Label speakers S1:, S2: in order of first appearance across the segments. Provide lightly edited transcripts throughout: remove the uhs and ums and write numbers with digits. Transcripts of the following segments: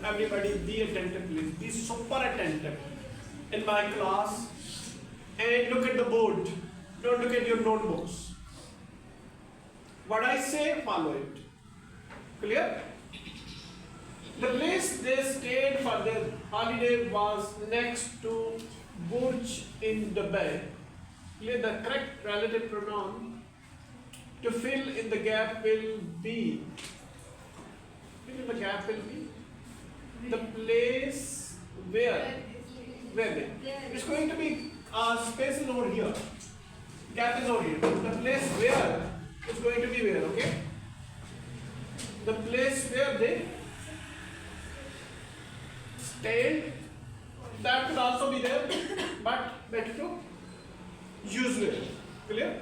S1: Everybody be attentive, please. Be super attentive in my class and look at the board. Don't look at your notebooks. What I say, follow it. Clear? The place they stayed for their holiday was next to Burj in Dubai. Clear? The correct relative pronoun to fill in the gap will be. Fill in the gap will be the place where they. It's going to be space is over here. Gap is over here. The place where is going to be where, okay? The place where they stayed, that could also be there, but better to use where. Clear?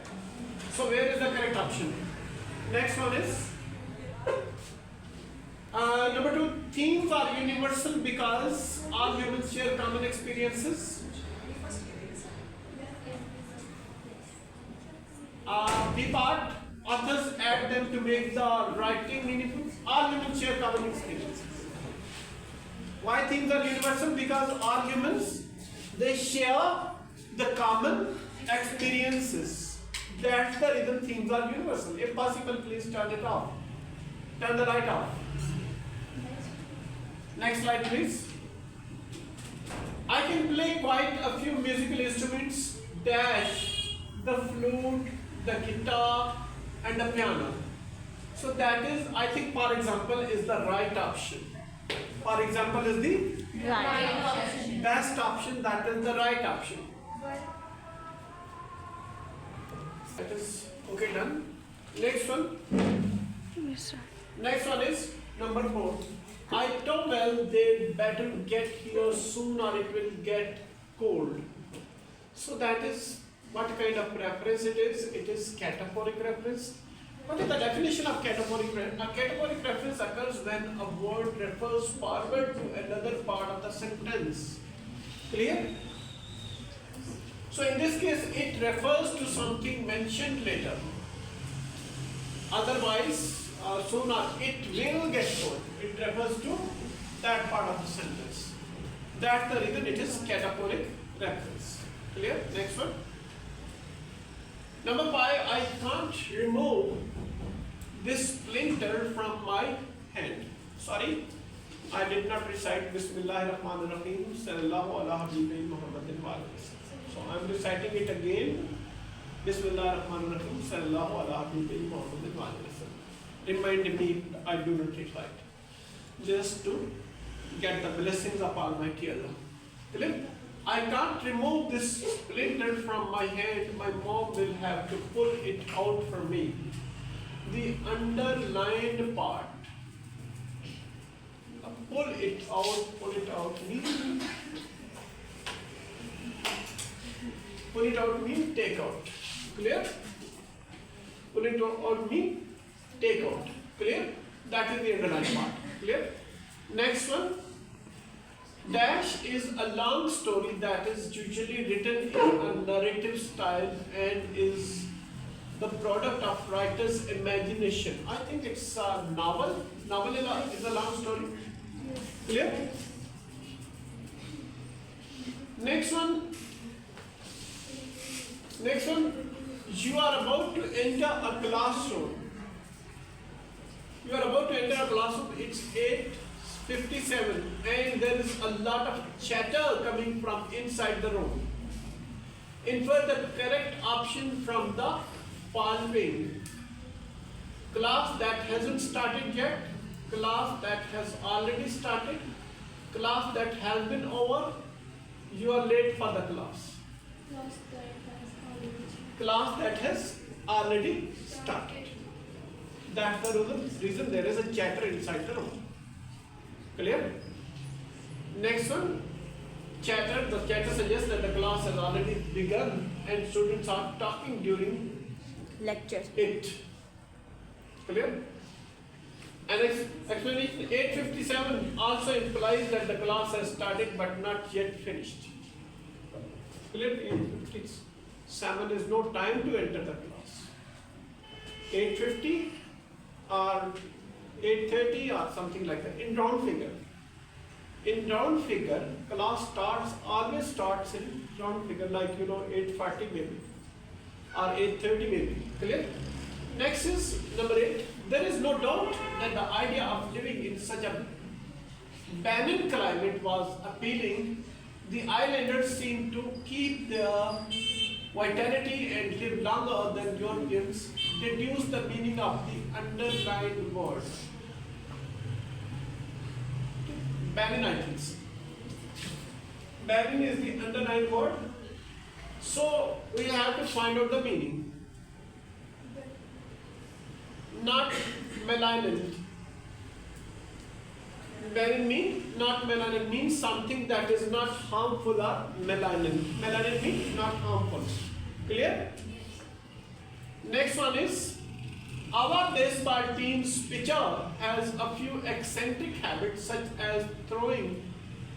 S1: So where is the correct option? Next one is number 2. Themes are universal because all humans share common experiences. B part, authors add them to make the writing meaningful. All humans share common experiences. Why themes are universal? Because all humans, they share the common experiences. That's the reason themes are universal. If possible, please turn it off. Turn the light off. Next slide, please. I can play quite a few musical instruments, dash, the flute, the guitar, and the piano. So that is, I think, for example, is the right option. For example, is the
S2: Right option.
S1: best option. That is the right option. That is okay, done. Next one. Next one is number 4. I told well they better get here soon or it will get cold. So that is what kind of reference it is. It is cataphoric reference. What is the definition of cataphoric reference? A cataphoric reference occurs when a word refers forward to another part of the sentence. Clear? So in this case, it refers to something mentioned later. Otherwise, soon or it will get cold. It refers to that part of the sentence. That's the reason it is cataphoric reference. Clear? Next one. Number 5, I can't remove this splinter from my hand. Sorry, I did not recite Bismillahirrahmanirrahim Sallallahu ala Habibi Muhammadin wa alihi wasallam. So I am reciting it again. Bismillahirrahmanirrahim Sallallahu ala Habibi Muhammadin wa alihi wasallam. Remind me, I do not recite. Just to get the blessings of Almighty Allah. Clear? I can't remove this splinter from my hand. My mom will have to pull it out for me. The underlined part. Pull it out means. Pull it out means take out. Clear? Pull it out means take out. Clear? That is the underlined part. Clear? Next one. Dash is a long story that is usually written in a narrative style and is the product of writer's imagination. I think it's a novel. Novel is a long story. Clear? Next one. You are about to enter a classroom. You are about to enter a classroom. It's 8:57 and there is a lot of chatter coming from inside the room. Infer the correct option from the following. Class that hasn't started yet, class that has already started, class that has been over, you are late for the class. Class that has already started. That's the reason there is a chatter inside the room. Clear? Next one, chatter. The chatter suggests that the class has already begun and students are talking during
S2: Lecture.
S1: it. Clear? And explanation 8:57 also implies that the class has started but not yet finished. Clear? 8:57 is no time to enter the class. 8:50 or 8:30 or something like that, in round figure. In round figure, class always starts in round figure, like 8:40 maybe, or 8:30 maybe, clear? Next is number 8. There is no doubt that the idea of living in such a barren climate was appealing. The islanders seemed to keep their vitality and live longer than Europeans. Deduce the meaning of the underlined word. Barren, I think. Barren is the underlined word. So we have to find out the meaning. Not malignant. Barren means not malignant, means something that is not harmful or malignant. Malignant means not harmful. Clear? Next one is, our baseball team's pitcher has a few eccentric habits, such as throwing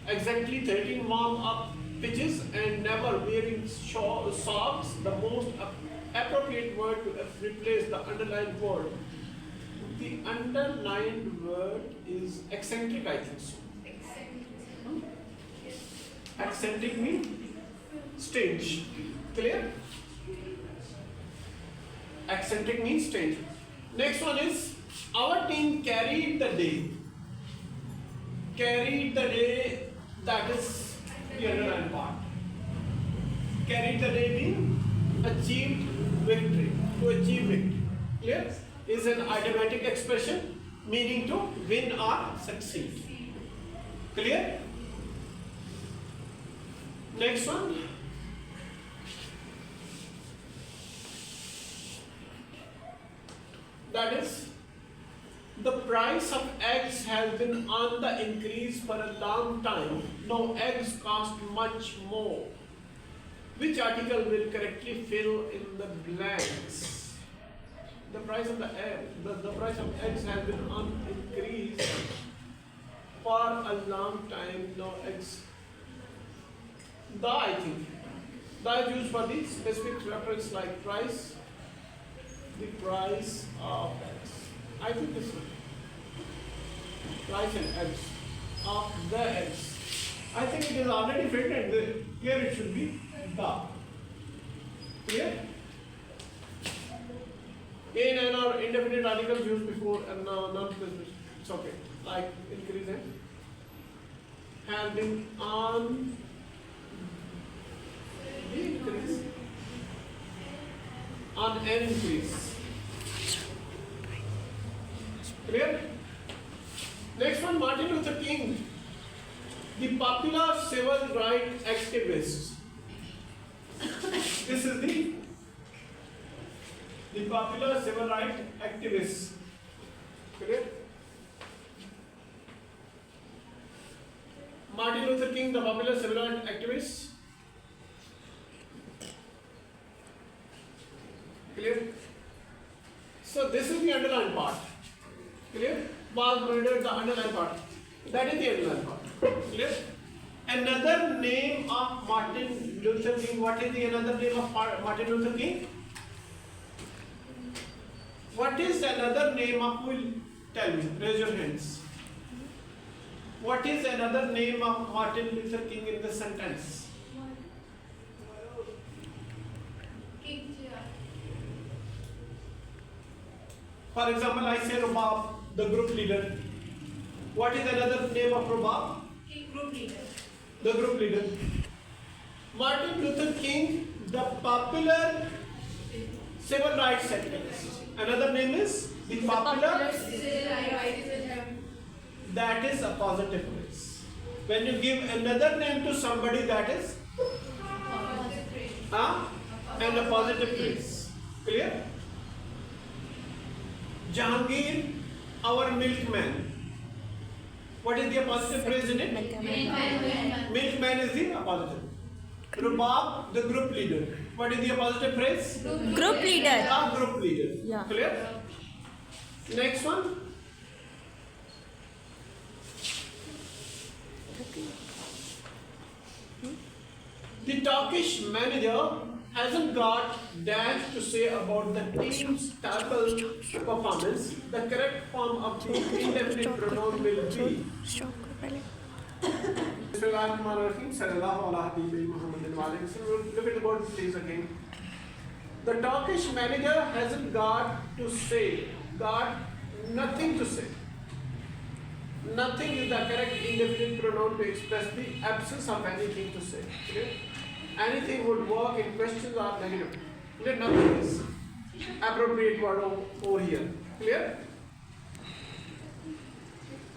S1: exactly 13 warm-up pitches and never wearing socks. The most appropriate word to replace the underlined word. The underlined word is eccentric, I think so. Eccentric means strange. Clear? Eccentric means strange. Next one is, our team carried the day. Carried the day, that is the underlined part. Carried the day means achieved victory. To achieve victory. Clear? Is an idiomatic expression meaning to win or succeed. Clear? Next one. That is, the price of eggs has been on the increase for a long time. Now eggs cost much more. Which article will correctly fill in the blanks? The price of the price of eggs has been on increase for a long time. No eggs. The, I think, the is used for the specific reference like price. The price of eggs. I think this one. Price and eggs of the eggs. I think it is already filled and here it should be the. Clear? In and or indefinite articles used before and non-specific. It's okay. Like increase and have been on the increase. On an increase. Clear? Next one, Martin Luther King, the popular civil rights activist. This is the popular civil rights activist. Clear? Martin Luther King, the popular civil rights activist. Clear? So this is the underlined part. Clear? Was murdered, the underlined part. That is the underlined part. Clear? Another name of Martin Luther King. What is the another name of Martin Luther King? What is another name of, who will tell me? Raise your hands. What is another name of Martin Luther King in the sentence? For example, I say Rubab, the group leader. What is another name of Rubab?
S2: Group leader.
S1: The group leader. Martin Luther King, the popular civil rights activist. Another name is the popular. That is a positive phrase. When you give another name to somebody, that is and a positive phrase. Clear? Jahangir, our milkman. What is the positive phrase in it? Milkman is the positive. Rubab, the group leader. What is the positive phrase?
S2: Group leader.
S1: Group leader.
S2: Yeah.
S1: Clear? Next one. The Turkish manager hasn't got dash to say about the team's tackle performance, the correct form of the indefinite pronoun will be. Bismillahirrahmanirrahim. Sallallahu ala habibi Muhammadin wa alayhi wa sallam. Look at the board, please, again. The Turkish manager hasn't got to say, got nothing to say. Nothing is the correct indefinite pronoun to express the absence of anything to say. Clear? Anything would work in questions or negative. Clear? Nothing is appropriate word over here. Clear?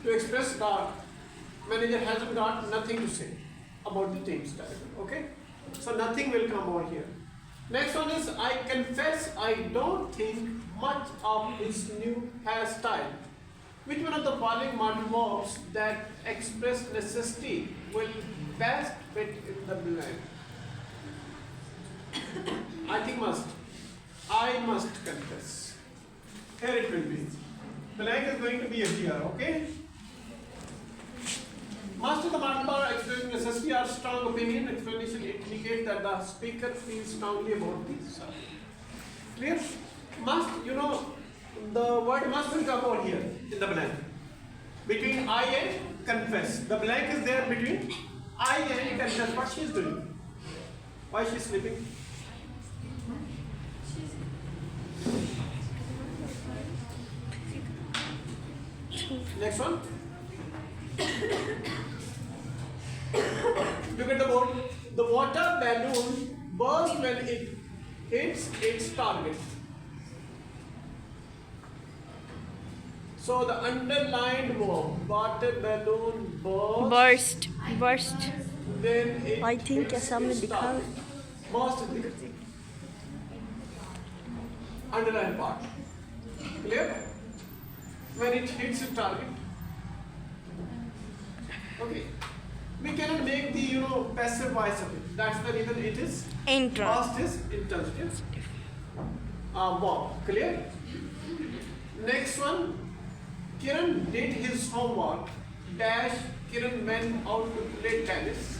S1: To express the manager hasn't got nothing to say about the team's style. Okay? So nothing will come over here. Next one is, I confess I don't think much of his new hairstyle. Which one of the following modal verbs that express necessity will best fit in the blank? I think must. I must confess. Here it will be. Blank is going to be here, okay? Must is the modal verb expressing necessity or strong opinion. Explanation indicates that the speaker feels strongly about the subject. Clear? Must, you know, the word must will come over here in the blank. Between I and confess. The blank is there between I and confess. What she is doing? Why she is sleeping? Next one. Look at the board. The water balloon bursts when it hits its target. So the underlined verb, water balloon burst.
S2: Burst.
S1: When it
S2: I think
S1: hits
S2: सामने
S1: its
S2: दिखा
S1: target. Burst is the underlined part. Clear? When it hits its target. Okay. We cannot make the passive voice of it. That's the reason it is
S2: Intro.
S1: past is intransitive. Verb. Clear? Next one. Kiran did his homework. Dash. Kiran went out to play tennis.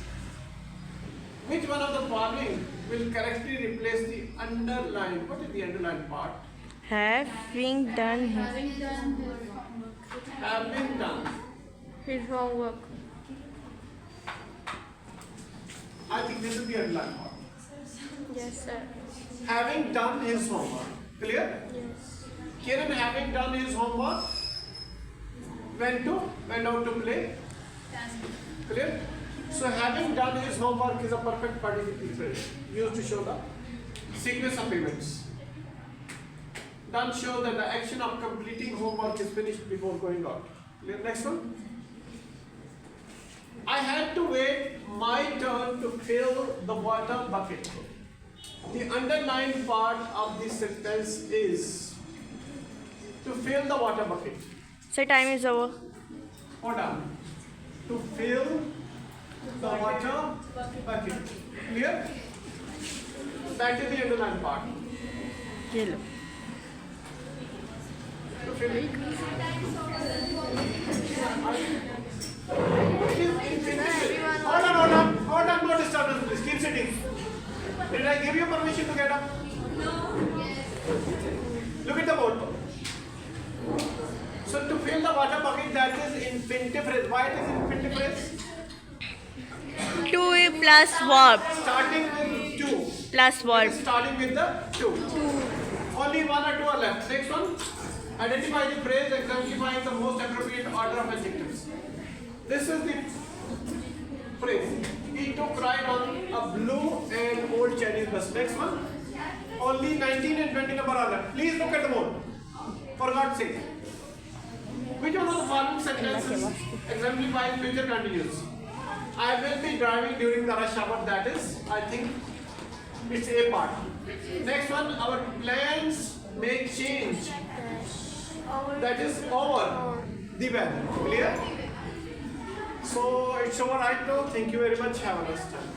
S1: Which one of the following will correctly replace the underlined? What is the underlined part?
S2: Having done
S1: Having done.
S2: his homework.
S1: I think this is the underlined part.
S2: Yes, sir.
S1: Having done his homework. Clear?
S2: Yes.
S1: Kiran having done his homework went out to play. Clear? So having done his homework is a perfect participle phrase used to show the sequence of events. Done show that the action of completing homework is finished before going out. Clear? Next one. I had to wait my turn to fill the water bucket. The underlined part of this sentence is to fill the water bucket.
S2: So time is over.
S1: Hold on. To fill the water bucket. Clear? That is the underlined part.
S2: ये लो.
S1: To fill it. It is infinitive. Hold on, no disturbance, please. Keep sitting. Did I give you permission to get up? No. Look at the board. So to fill the water bucket, that is infinitive phrase. Why it is infinitive phrase?
S2: 2 plus verb.
S1: Starting with 2.
S2: Plus verb.
S1: Starting with the 2. Only 1 or 2 are left. Next one. Identify the phrase exemplifying the most appropriate order of adjectives. This is the phrase. He took ride on a blue and old Chinese bus. Next one. Only 19 and 20 number are left. Please look at the board. For God's sake. Which one of the following sentences exemplifies future continuous? I will be driving during the rush hour. That is, I think, it's a part. Next one. Our plans may change. That is over the weather. Clear? So it's over right now. Thank you very much. Have a nice time.